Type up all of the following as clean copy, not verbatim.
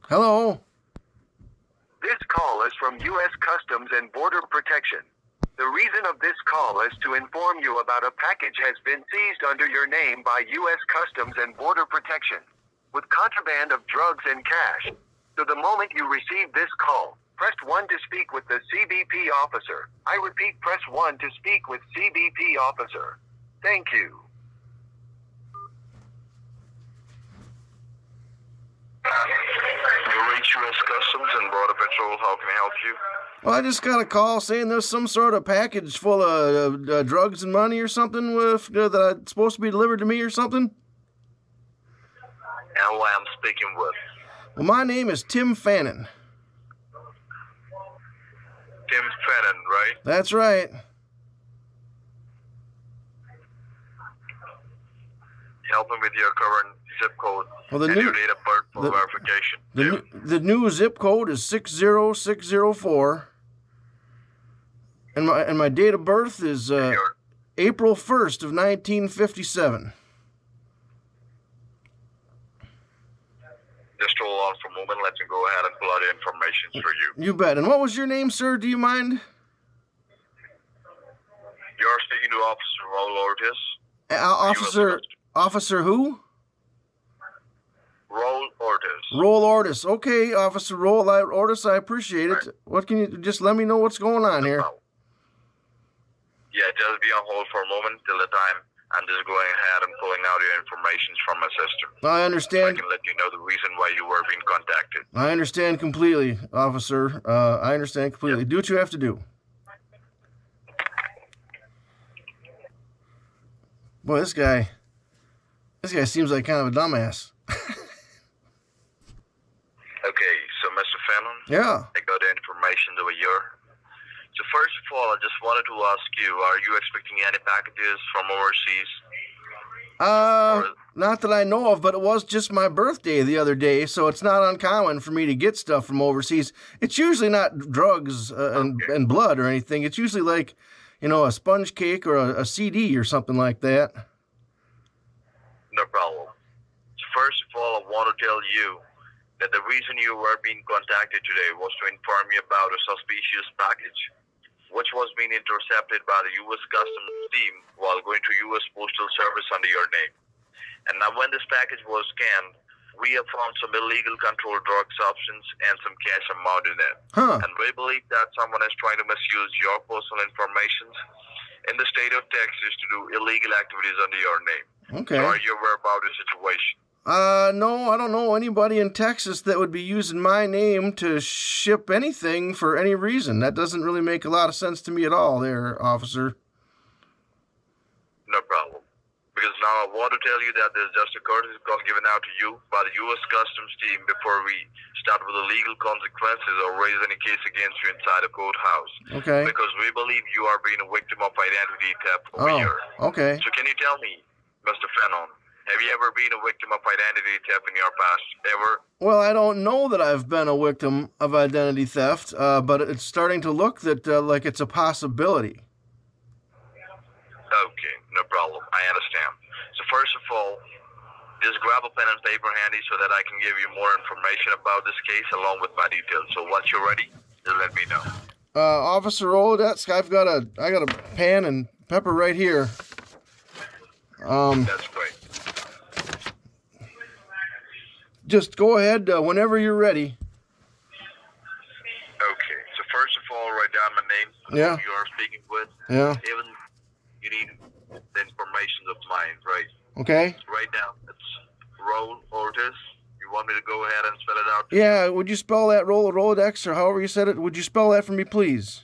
Hello. This call is from U.S. Customs and Border Protection. The reason of this call is to inform you about a package has been seized under your name by U.S. Customs and Border Protection, with contraband of drugs and cash. So the moment you receive this call, press 1 to speak with the CBP officer. I repeat, press 1 to speak with CBP officer. Thank you. You reach U.S. Customs and Border Patrol. How can I help you? Well, I just got a call saying there's some sort of package full of drugs and money or something with that's supposed to be delivered to me or something. And who I am speaking with? Well, my name is Tim Fannin. Tim Fannin, right? That's right. Help him with your current zip code Well, the and new your date of birth for verification. the new zip code is 60604, and my date of birth is April 1st of 1957. Just hold on for a moment. Let me go ahead and pull out the information for you. You bet. And what was your name, sir? Do you mind? You're speaking to Officer Raul Ortiz. Officer who? Raul Ortiz. Raul Ortiz. Okay, Officer Raul Ortiz, I appreciate it. What can you just let me know what's going on here? Yeah, just be on hold for a moment till the time I'm just going ahead and pulling out your information from my system. I understand. So I can let you know the reason why you were being contacted. I understand completely, officer. I understand completely. Yep. Do what you have to do. Boy, this guy seems like kind of a dumbass. Okay, so Mr. Fannin? Yeah. I got the information over here. So first of all, I just wanted to ask you, are you expecting any packages from overseas? Not that I know of, but it was just my birthday the other day, so it's not uncommon for me to get stuff from overseas. It's usually not drugs and blood or anything. It's usually like, a sponge cake or a CD or something like that. No problem. So first of all, I want to tell you that the reason you were being contacted today was to inform you about a suspicious package, which was being intercepted by the U.S. Customs team while going to U.S. Postal Service under your name. And now when this package was scanned, we have found some illegal controlled drug substance and some cash amount in it. Huh. And we believe that someone is trying to misuse your personal information in the state of Texas to do illegal activities under your name. Okay. So are you aware about the situation? No, I don't know anybody in Texas that would be using my name to ship anything for any reason. That doesn't really make a lot of sense to me at all there, officer. No problem. Because now I want to tell you that there's just a courtesy call given out to you by the U.S. Customs team before we start with the legal consequences or raise any case against you inside a courthouse. Okay. Because we believe you are being a victim of identity theft over here. Okay. So can you tell me, Mr. Fannin, have you ever been a victim of identity theft in your past? Ever? Well, I don't know that I've been a victim of identity theft, but it's starting to look that like it's a possibility. Okay, no problem. I understand. So first of all, just grab a pen and paper handy so that I can give you more information about this case along with my details. So once you're ready, just let me know. Officer Rolodesk, I got a pen and pepper right here. That's great. Just go ahead whenever you're ready. Okay, so first of all, write down my name. Yeah. Who you are speaking with. Yeah. Even you need the information of mine, right? Okay. Write down. It's Raul Ortiz. You want me to go ahead and spell it out? Yeah, would you spell that Rolodex or however you said it? Would you spell that for me, please?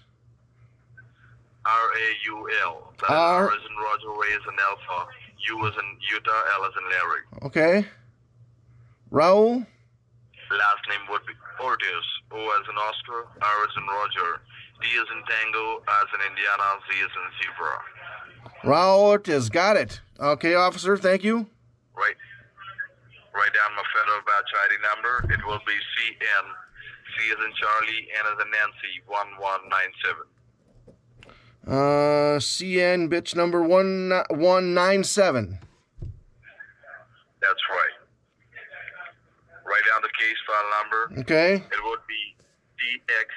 R-A-U-L. R as in Roger, A as in Alpha, U as in Utah, L as in Larry. Okay. Raul? Last name would be Ortiz. O as in Oscar, R as in Roger, D as in Tango, as in Indiana, Z as in Zebra. Raul Ortiz, got it. Okay, officer, thank you. Right. Write down my federal badge ID number. It will be CN, C as in Charlie, N as in Nancy, 1197. CN bitch number 1197. That's right. Write down the case file number. Okay. It would be TX,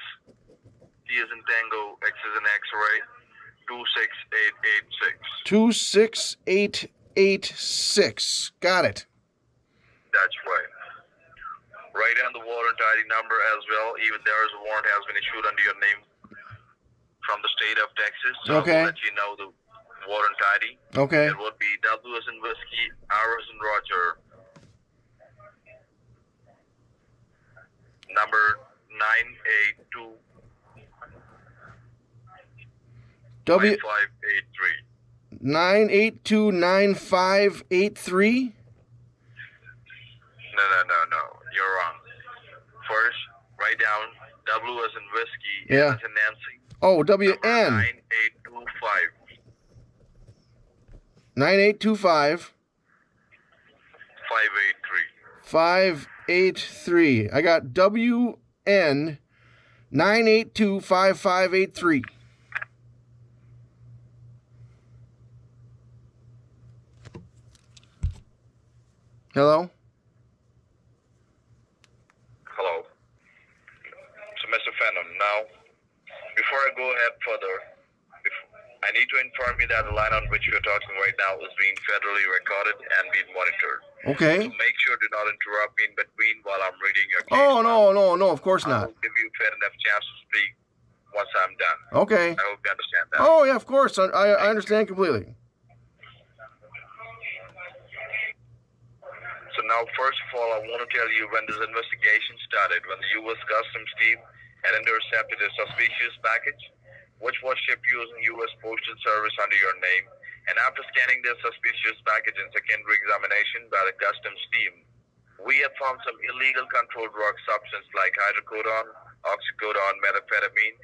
T as in Tango, X as in X-ray, 26886. 26886. Got it. That's right. Write down the warrant ID number as well. Even there is a warrant has been issued under your name from the state of Texas. So Okay. I will let you know the warrant ID. Okay. It would be W as in Whiskey, R as in Roger, number 982 W 5583. 9829583. No. You're wrong. First, write down W as in Whiskey, Yeah. N as in Nancy. Oh, Number WN 9825 9825 583. 583. I got WN 9825583. Hello? Hello. So, Mr. Phantom, now, before I go ahead further, I need to inform you that the line on which you're talking right now is being federally recorded and being monitored. Okay. So make sure to not interrupt me in between while I'm reading your case. Oh, no, of course I not. will give you fair enough chance to speak once I'm done. Okay. I hope you understand that. Oh, yeah, of course. I understand completely. So now, first of all, I want to tell you when this investigation started, when the U.S. Customs team had intercepted a suspicious package, which was shipped using U.S. Postal Service under your name, and after scanning this suspicious package in secondary examination by the Customs team, we have found some illegal controlled drug substance like hydrocodone, oxycodone, methamphetamine.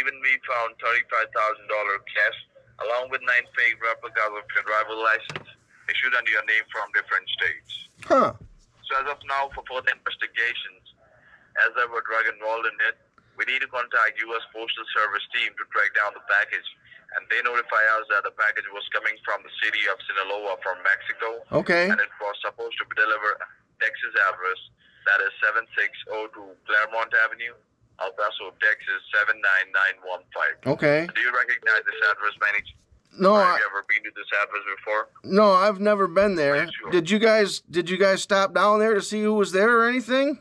Even we found $35,000 cash, along with 9 fake replicas of your driver license issued under your name from different states. Huh. So as of now, for further investigations, as there were drug involved in it, we need to contact U.S. Postal Service team to track down the package, and they notify us that the package was coming from the city of Sinaloa from Mexico, Okay. and it was supposed to be delivered at Texas address, that is 7602 Claremont Avenue, El Paso, Texas 79915. Okay. Do you recognize this address by any chance? No, Have you ever been to this address before? no, I've never been there. Sure. Did you guys stop down there to see who was there or anything?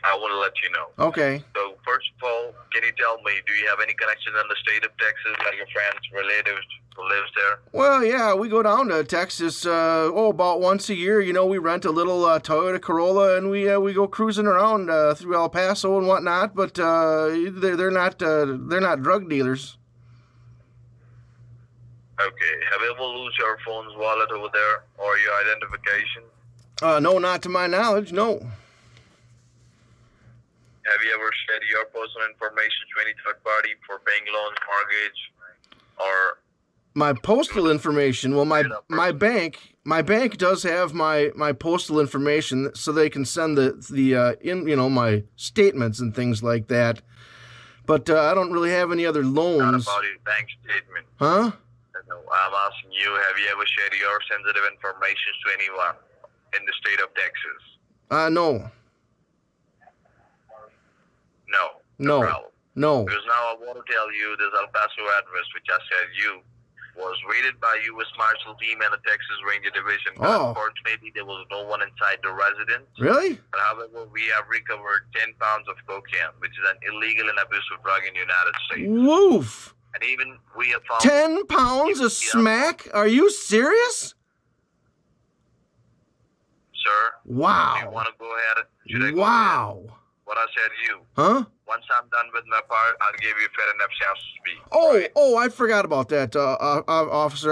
I want to let you know. Okay. So first of all, can you tell me, do you have any connection in the state of Texas, like your friends, relatives who lives there? Well, yeah, we go down to Texas about once a year. You know, we rent a little Toyota Corolla and we go cruising around through El Paso and whatnot. But they're not drug dealers. Okay. Have you ever lose your phone's wallet over there or your identification? No, not to my knowledge. No. Have you ever shared your personal information to any third party for paying loans, mortgage, or My postal information. Well, my bank does have my postal information, so they can send my statements and things like that. But I don't really have any other not loans. about your bank statement? Huh? No, I'm asking you, have you ever shared your sensitive information to anyone in the state of Texas? No. No problem. No. Because now I want to tell you this El Paso address, which I said you, was raided by U.S. Marshal team and the Texas Ranger Division. But Oh. unfortunately, there was no one inside the residence. Really? But however, we have recovered 10 pounds of cocaine, which is an illegal and abusive drug in the United States. Woof. And even we have found 10 pounds of smack? Are you serious? Sir, do you Wow. want to go ahead? Should I go ahead? Wow. What I said you. Huh? Once I'm done with my part, I'll give you a fair enough chance to speak. Oh, I forgot about that, officer.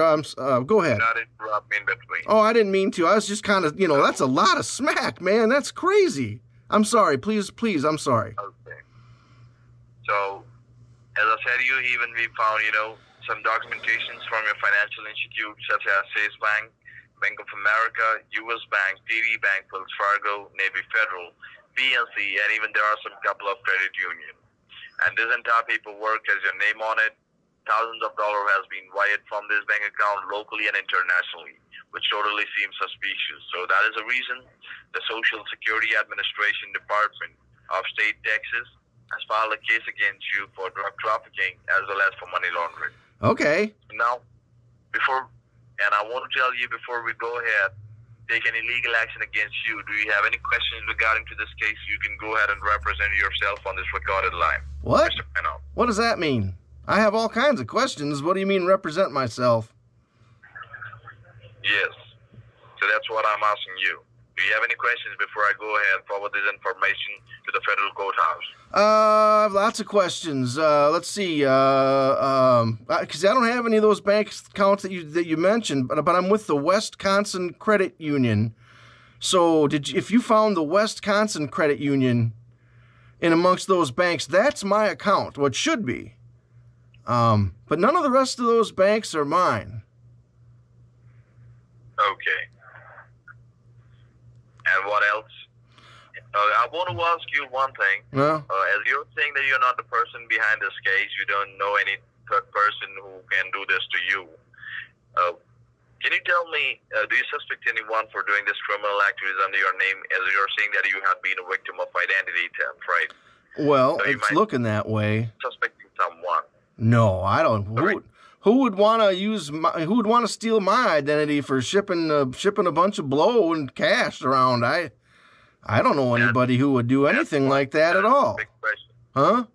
Go ahead. Do not interrupt me in between. Oh, I didn't mean to. I was just kind of, that's a lot of smack, man. That's crazy. I'm sorry. Please, I'm sorry. Okay. So, as I said, even we found, some documentations from your financial institute, such as Chase Bank, Bank of America, U.S. Bank, TD Bank, Wells Fargo, Navy Federal, PNC, and even there are some couple of credit union. And this entire paperwork has your name on it, thousands of dollars has been wired from this bank account locally and internationally, which totally seems suspicious. So that is the reason the Social Security Administration Department of State Texas has filed a case against you for drug trafficking as well as for money laundering. Okay. Now, I want to tell you before we go ahead, take any legal action against you, do you have any questions regarding to this case? You can go ahead and represent yourself on this recorded line. What? Mr. Peno. What does that mean? I have all kinds of questions. What do you mean represent myself? Yes. So that's what I'm asking you. Do you have any questions before I go ahead and forward this information to the federal courthouse? I have lots of questions. Let's see. Because I don't have any of those bank accounts that you mentioned, but I'm with the Wisconsin Credit Union. So if you found the Wisconsin Credit Union in amongst those banks, that's my account. What should be. But none of the rest of those banks are mine. Okay. And what else? I want to ask you one thing. No? As you're saying that you're not the person behind this case, you don't know any third person who can do this to you. Can you tell me, do you suspect anyone for doing this criminal activities under your name, as you're saying that you have been a victim of identity theft, right? Well, So it's looking that way. Suspecting someone. No, I don't. Who would want to who would want to steal my identity for shipping a bunch of blow and cash around? I don't know anybody who would do anything like that at all. Big question. Huh?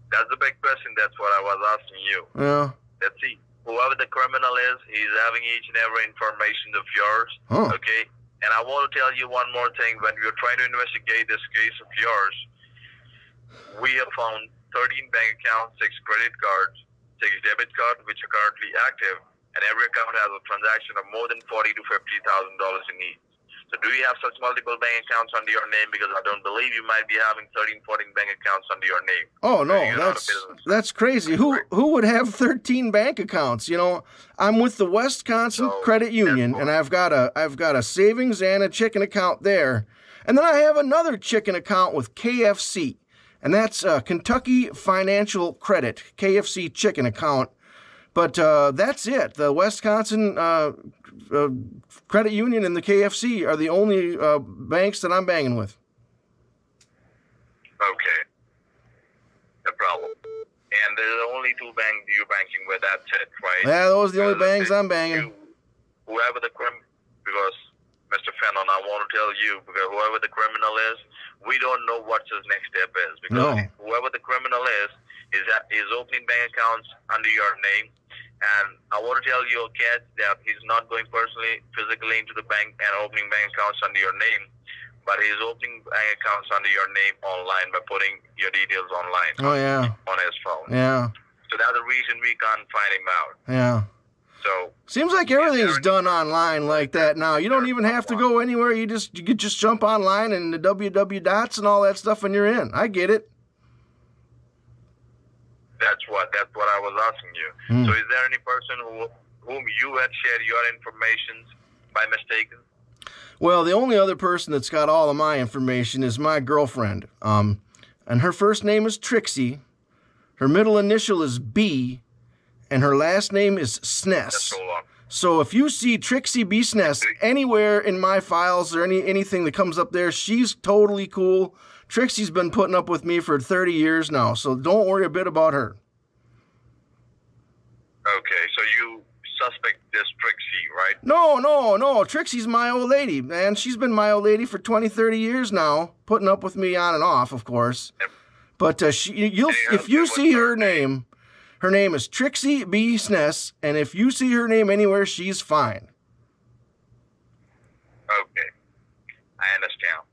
That's the big question. That's what I was asking you. Yeah. Let's see. Whoever the criminal is, he's having each and every information of yours. Huh. Okay? And I want to tell you one more thing. When we are trying to investigate this case of yours, we have found 13 bank accounts, 6 credit cards, 6 debit cards, which are currently active, and every account has a transaction of more than $40,000 to $50,000 in each. So do you have such multiple bank accounts under your name? Because I don't believe you might be having 13, 14 bank accounts under your name. Oh no, that's crazy. Who would have 13 bank accounts? You know, I'm with the Wisconsin Credit Union, and I've got a savings and a checking account there, and then I have another checking account with KFC, and that's Kentucky Financial Credit, KFC checking account. But that's it. The Wisconsin Credit Union and the KFC are the only banks that I'm banging with. Okay. No problem. And there's only 2 banks you're banking with, that's it, right? Yeah, those are the only banks I'm banging. Whoever because, Mr. Fennon, I want to tell you, because whoever the criminal is, we don't know what his next step is. Because whoever the criminal is opening bank accounts under your name. And I want to tell you, kids, that he's not going physically into the bank and opening bank accounts under your name, but he's opening bank accounts under your name online by putting your details online. Oh, yeah. On his phone. Yeah. So that's the reason we can't find him out. Yeah. So seems like everything's done online like that now. You don't even have to go anywhere. You could just jump online and the www dots and all that stuff, and you're in. I get it. That's what I was asking you. So is there any person whom you had shared your information by mistake? Well, the only other person that's got all of my information is my girlfriend. And her first name is Trixie. Her middle initial is B. And her last name is Sness. So if you see Trixie B. Sness anywhere in my files or anything that comes up there, she's totally cool. Trixie's been putting up with me for 30 years now, so don't worry a bit about her. Okay, so you suspect this Trixie, right? No. Trixie's my old lady, man. She's been my old lady for 20, 30 years now, putting up with me on and off, of course. But if you see her name is Trixie B. Sness, and if you see her name anywhere, she's fine. Okay, I understand.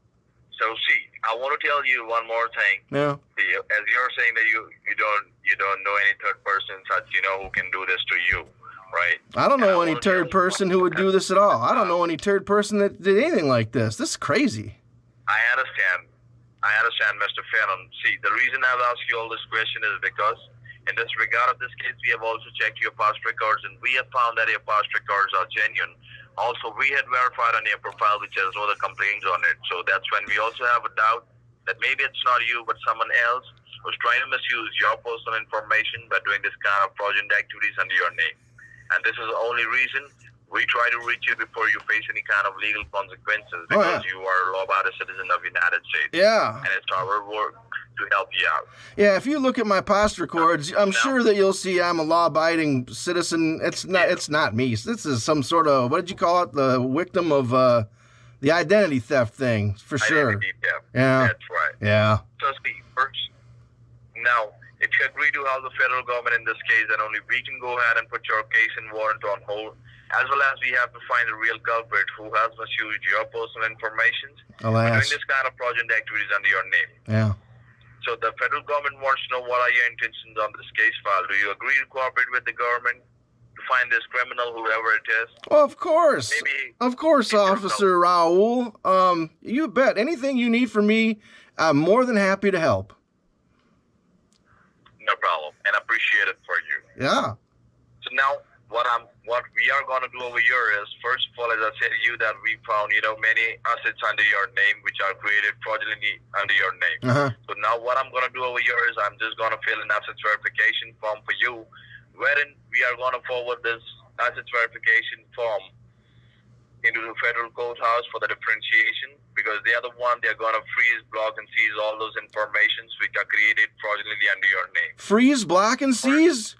So see, I want to tell you one more thing. Yeah. See, as you're saying that you don't know any third person such who can do this to you, right? I don't know any third person who would do this at all. I don't know any third person that did anything like this. This is crazy. I understand, Mr. Fennon. See, the reason I've asked you all this question is because in this regard of this case, we have also checked your past records, and we have found that your past records are genuine. Also, we had verified on your profile which has no other complaints on it. So that's when we also have a doubt that maybe it's not you but someone else was trying to misuse your personal information by doing this kind of fraudulent activities under your name. And this is the only reason we try to reach you before you face any kind of legal consequences, because you are a law-abiding citizen of the United States. Yeah. And it's our work to help you out. Yeah, if you look at my posture cords, I'm sure that you'll see I'm a law-abiding citizen. It's not me. This is some sort of, what did you call it? The victim of the identity theft thing, for sure. Identity theft. Yeah. That's right. Yeah. So, Steve, first, now, if you agree to help the federal government in this case, then only we can go ahead and put your case and warrant on hold, as well as we have to find the real culprit who has misused your personal information Alas. doing this kind of fraudulent activities under your name. Yeah. So the federal government wants to know what are your intentions on this case file. Do you agree to cooperate with the government to find this criminal, whoever it is? Well, of course. Maybe of course, Officer Raul. You bet. Anything you need from me, I'm more than happy to help. no problem, and appreciate it for you. Yeah. So now, what we are going to do over here is, first of all, as I said to you, that we found, many assets under your name, which are created fraudulently under your name. Uh-huh. So now what I'm going to do over here is I'm just going to fill an assets verification form for you, wherein we are going to forward this assets verification form into the federal courthouse for the differentiation, because they are the one, they're going to freeze, block, and seize all those informations which are created fraudulently under your name. Freeze, block, and seize?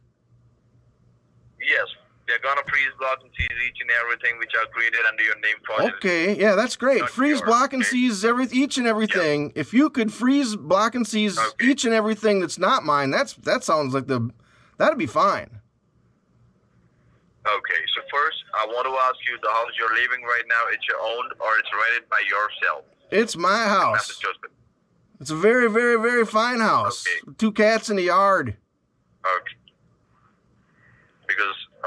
Yes, they're going to freeze, block, and seize each and everything which are created under your name fraudulently. Okay, yeah, that's great. Not Freeze, yours, block, and okay? seize each and everything. If you could freeze, block, and seize Okay. each and everything that's not mine, that sounds like that'd be fine. Okay, so first, I want to ask you, the house you're living right now, it's your own or it's rented by yourself? It's my house. Massachusetts. It's a very, very, very fine house. Okay. 2 cats in the yard. Okay.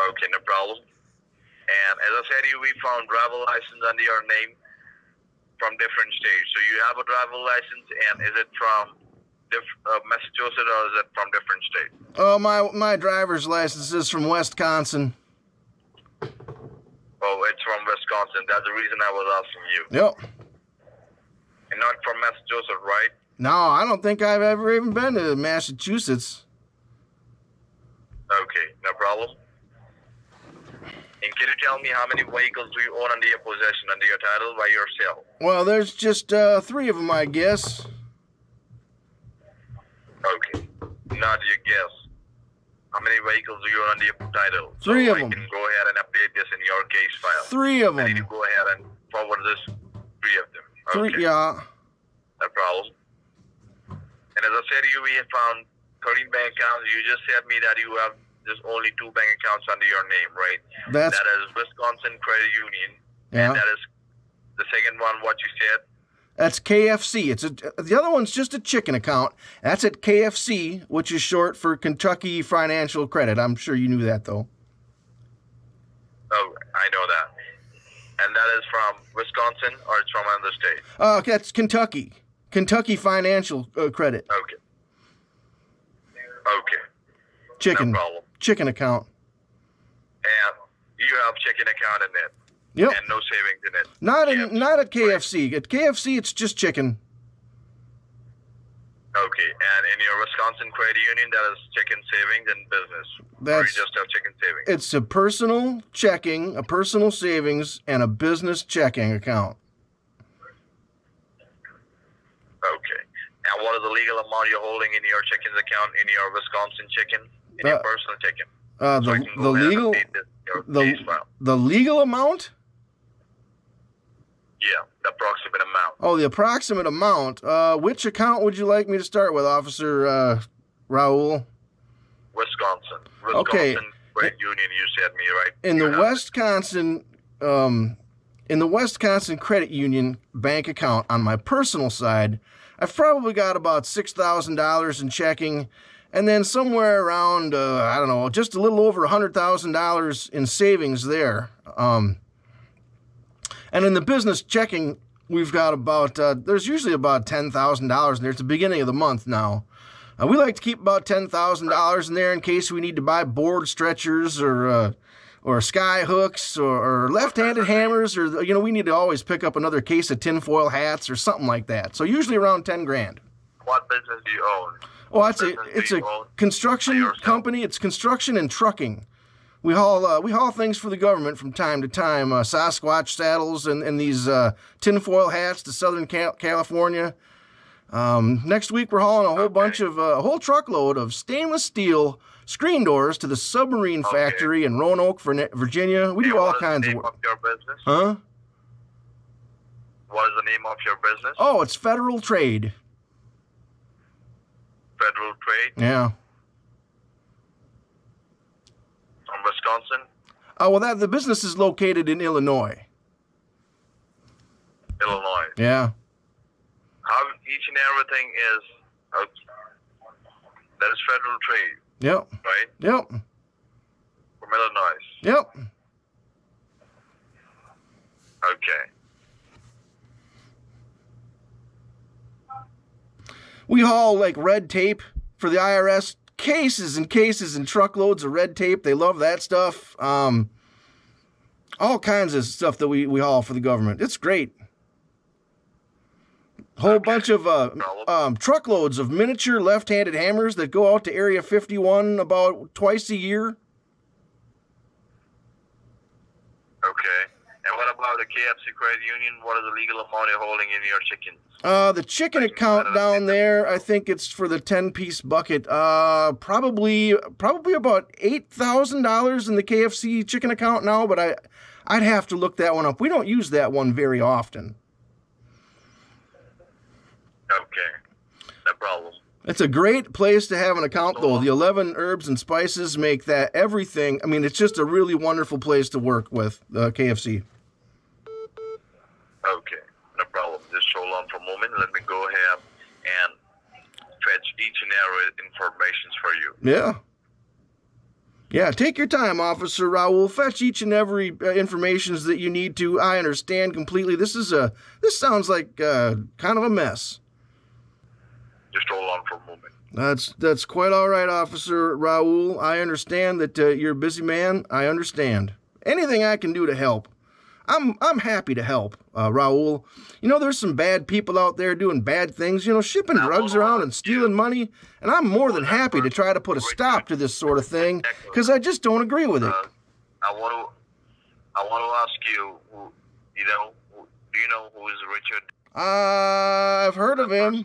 Okay, no problem. And as I said to you, we found driver license under your name from different states. So you have a driver license, and is it from Massachusetts or is it from different states? Oh, my driver's license is from Wisconsin. Oh, it's from Wisconsin. That's the reason I was asking you. Yep. And not from Massachusetts, right? No, I don't think I've ever even been to Massachusetts. Okay, no problem. And can you tell me how many vehicles do you own under your possession, under your title, by yourself? Well, there's just 3 of them, I guess. Okay. Now do you guess? How many vehicles do you own under your title? 3 so of I them. can go ahead and update this in your case file. 3 of I need to them. go ahead and forward this 3 of them. 3, Okay. yeah. No problem. And as I said to you, we have found 13 bank accounts. You just said me that you have just only 2 bank accounts under your name, right? That's That is Wisconsin Credit Union. yeah. And that is the second one, what you said. That's KFC. The other one's just a chicken account. That's at KFC, which is short for Kentucky Financial Credit. I'm sure you knew that, though. Oh, I know that. And that is from Wisconsin or it's from another state? That's Kentucky. Kentucky Financial Credit. Okay. Okay. Chicken. No problem. Chicken account. And you have checking account in it. Yep. And no savings in it. Not at KFC. At KFC, it's just chicken. Okay. And in your Wisconsin Credit Union, that is chicken savings and business. Or you just have chicken savings? It's a personal checking, a personal savings, and a business checking account. Okay. And what is the legal amount you're holding in your checking account in your Wisconsin checking, in your personal checking? So I can go ahead and update this in your case file. The legal amount? Yeah, the approximate amount. Oh, the approximate amount. Which account would you like me to start with, Officer Raul? Wisconsin. Okay. Credit Union, you said me, right? In You the Wisconsin Credit Union bank account on my personal side, I've probably got about $6,000 in checking, and then somewhere around I don't know, just a little over $100,000 in savings there. And in the business checking, we've got about there's usually about $10,000 in there. It's the beginning of the month now. We like to keep about $10,000 in there in case we need to buy board stretchers or sky hooks or left-handed hammers, or we need to always pick up another case of tinfoil hats or something like that. So usually around $10,000. What business do you own? Oh, Business it's do a you own? construction yourself? company. It's construction and trucking. We haul things for the government from time to time. Sasquatch saddles and these tinfoil hats to Southern California. Next week we're hauling a whole truckload of stainless steel screen doors to the submarine factory in Roanoke, Virginia. We do all kinds of work. What is the name of your business? Huh? What is the name of your business? Oh, it's Federal Trade. Federal Trade Yeah. from Wisconsin, Oh, well, the business is located in Illinois. Illinois. Yeah. How each and everything is that is Federal Trade, Yep. right? Yep. From Illinois. Yep. Okay. We haul like red tape for the IRS, cases and cases and truckloads of red tape. They love that stuff. All kinds of stuff that we haul for the government. It's great. Whole bunch of truckloads of miniature left-handed hammers that go out to Area 51 about twice a year. Okay. And what about the KFC Credit Union? What is the legal amount you're holding in your chickens? The chicken account down there, I think it's for the 10-piece bucket. Probably about $8,000 in the KFC chicken account now, but I'd have to look that one up. We don't use that one very often. Okay. No problem. It's a great place to have an account, though. The 11 herbs and spices make that everything. I mean, it's just a really wonderful place to work with, KFC. Okay. No problem. Just hold on for a moment. Let me go ahead and fetch each and every information for you. Yeah. Yeah, take your time, Officer Raul. Fetch each and every information that you need to. I understand completely. This sounds like kind of a mess. Just hold on for a moment. That's quite all right, Officer Raul. I understand that you're a busy man. I understand. Anything I can do to help, I'm happy to help, Raul. You know, there's some bad people out there doing bad things, shipping drugs around and stealing money, and I'm more than happy to try to put a stop to this sort of thing, because I just don't agree with it. I want to ask you, do you know who is Richard? I've heard of him.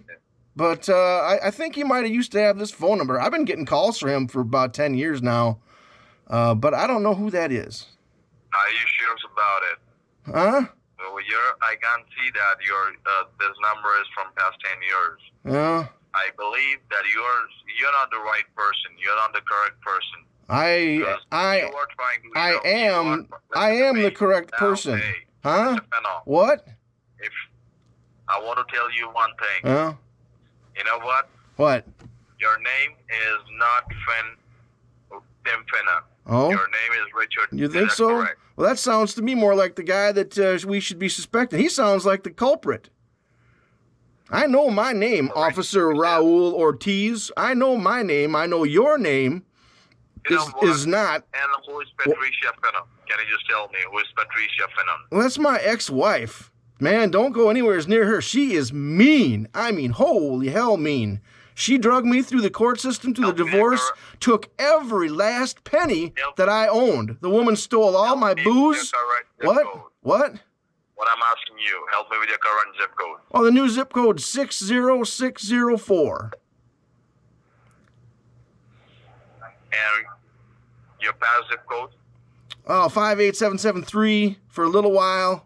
But I think he might have used to have this phone number. I've been getting calls from him for about 10 years now. But I don't know who that is. Are you sure about it? Huh? Well, I can see that this number is from past 10 years. Yeah. I believe that you're not the right person. You're not the correct person. I am the correct person. Hey, huh? What? If I want to tell you one thing. Huh? You know what? What? Your name is not Tim Finna. Oh? Your name is Richard. You think so? Correct? Well, that sounds to me more like the guy that we should be suspecting. He sounds like the culprit. I know my name, right. Officer Raul Ortiz. I know my name. I know your name is not. And who is Patricia Finna? Can you just tell me who is Patricia Finna? Well, that's my ex-wife. Man, don't go anywhere near her. She is mean. I mean, holy hell mean. She drugged me through the court system to the divorce, took every last penny that I owned. The woman stole all my booze. What? What? What I'm asking you, help me with your current zip code. Oh, the new zip code 60604. And your past zip code? Oh, 58773 for a little while.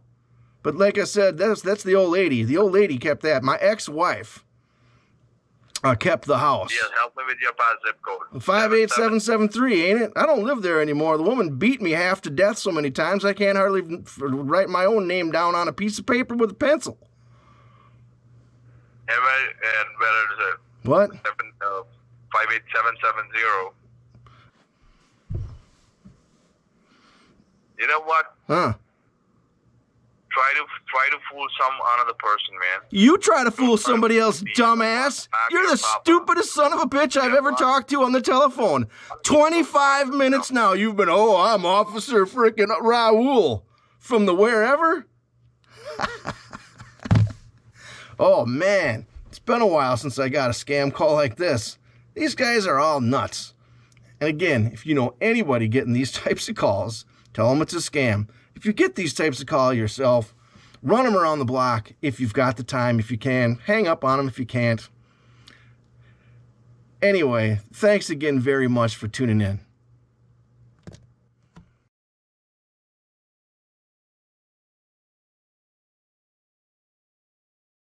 But like I said, that's the old lady. The old lady kept that. My ex-wife kept the house. Yes, help me with your past zip code. 58773, ain't it? I don't live there anymore. The woman beat me half to death so many times I can't hardly write my own name down on a piece of paper with a pencil. And where is it? What? 58770. You know what? Huh? Try to fool some another person, man. You try to fool somebody else, dumbass. You're the stupidest son of a bitch I've ever talked to on the telephone. 25 minutes now. You've been, I'm Officer frickin' Raul from the wherever. Oh, man. It's been a while since I got a scam call like this. These guys are all nuts. And again, if you know anybody getting these types of calls, tell them it's a scam. If you get these types of calls yourself, run them around the block if you've got the time, if you can. Hang up on them if you can't. Anyway, thanks again very much for tuning in.